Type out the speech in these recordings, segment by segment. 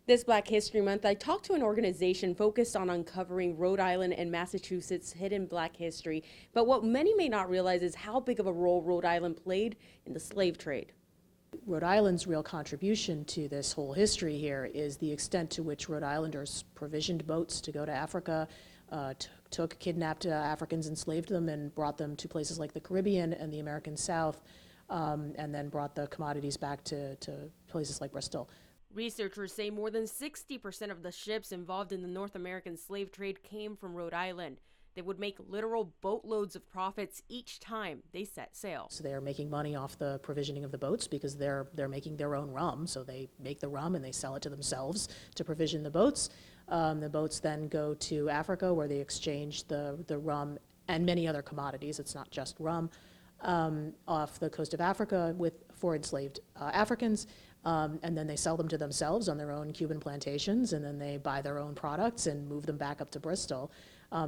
This Black History Month, I talked to an organization focused on uncovering Rhode Island and Massachusetts' hidden Black history. But what many may not realize is how big of a role Rhode Island played in the slave trade. Rhode Island's real contribution to this whole history here is the extent to which Rhode Islanders provisioned boats to go to Africa, took kidnapped Africans, enslaved them, and brought them to places like the Caribbean and the American South, and then brought the commodities back to places like Bristol. Researchers say more than 60% of the ships involved in the North American slave trade came from Rhode Island. They would make literal boatloads of profits each time they set sail. So they are making money off the provisioning of the boats because they're making their own rum. So they make the rum and they sell it to themselves to provision the boats. The boats then go to Africa where they exchange the rum and many other commodities. It's not just rum. Off the coast of Africa for enslaved Africans. And then they sell them to themselves on their own Cuban plantations, and then they buy their own products and move them back up to Bristol.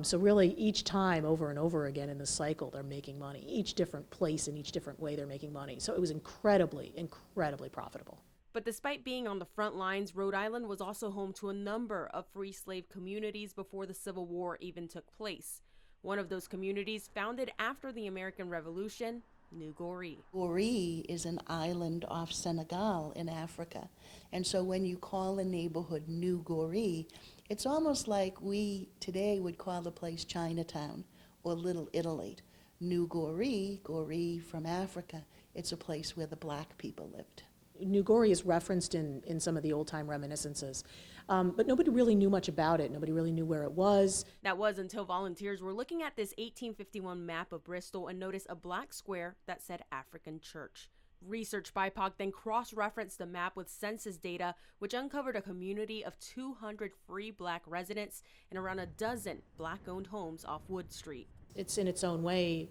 So really each time over and over again in the cycle, they're making money. Each different place in each different way, they're making money. So it was incredibly, incredibly profitable. But despite being on the front lines, Rhode Island was also home to a number of free slave communities before the Civil War even took place. One of those communities, founded after the American Revolution, New Goree. Goree is an island off Senegal in Africa. And so when you call a neighborhood New Goree, it's almost like we today would call the place Chinatown or Little Italy. New Goree, Goree from Africa, it's a place where the Black people lived. New Goree is referenced in some of the old-time reminiscences, but nobody really knew much about it. Nobody really knew where it was. That was until volunteers were looking at this 1851 map of Bristol and noticed a black square that said African Church. Research BIPOC then cross-referenced the map with census data, which uncovered a community of 200 free Black residents and around a dozen Black-owned homes off Wood Street. It's in its own way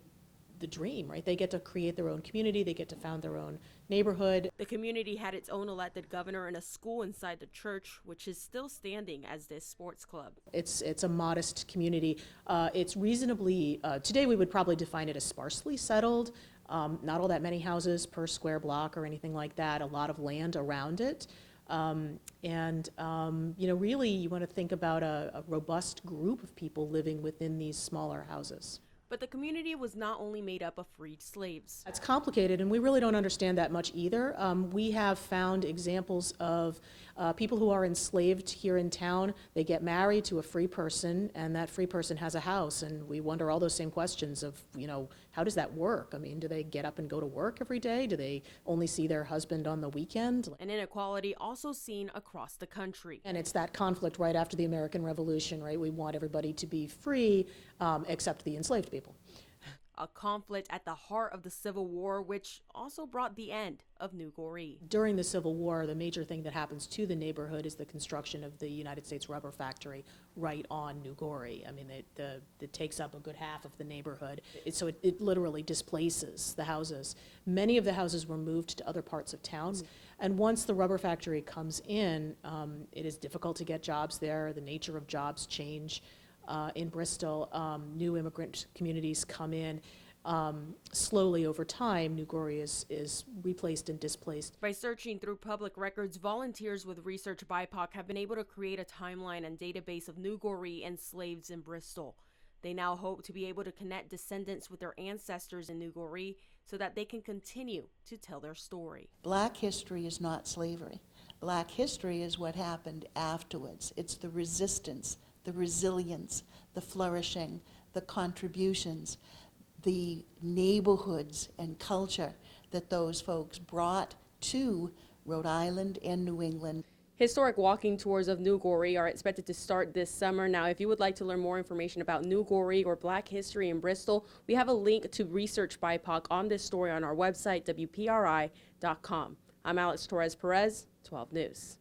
the dream, right? They get to create their own community, they get to found their own neighborhood. The community had its own elected governor and a school inside the church, which is still standing as this sports club. It's a modest community. It's reasonably, today we would probably define it as sparsely settled. Not all that many houses per square block or anything like that, a lot of land around it. Really you want to think about a robust group of people living within these smaller houses. But the community was not only made up of freed slaves. It's complicated, and we really don't understand that much either. We have found examples of people who are enslaved here in town. They get married to a free person, and that free person has a house, and we wonder all those same questions of, how does that work? I mean, do they get up and go to work every day? Do they only see their husband on the weekend? An inequality also seen across the country. And it's that conflict right after the American Revolution, right? We want everybody to be free, except the enslaved people. A conflict at the heart of the Civil War, which also brought the end of New Goree. During the Civil War, the major thing that happens to the neighborhood is the construction of the United States rubber factory right on New Goree. I mean, it takes up a good half of the neighborhood. So it literally displaces the houses. Many of the houses were moved to other parts of towns. And once the rubber factory comes in, it is difficult to get jobs there. The nature of jobs change. In Bristol, new immigrant communities come in. Slowly over time, New Goree is replaced and displaced. By searching through public records, volunteers with Research BIPOC have been able to create a timeline and database of New Goree enslaved in Bristol. They now hope to be able to connect descendants with their ancestors in New Goree so that they can continue to tell their story. Black history is not slavery. Black history is what happened afterwards. It's the resistance, the resilience, the flourishing, the contributions, the neighborhoods and culture that those folks brought to Rhode Island and New England. Historic walking tours of New Goree are expected to start this summer. Now, if you would like to learn more information about New Goree or Black history in Bristol, we have a link to Research BIPOC on this story on our website, WPRI.com. I'm Alex Torres Perez, 12 News.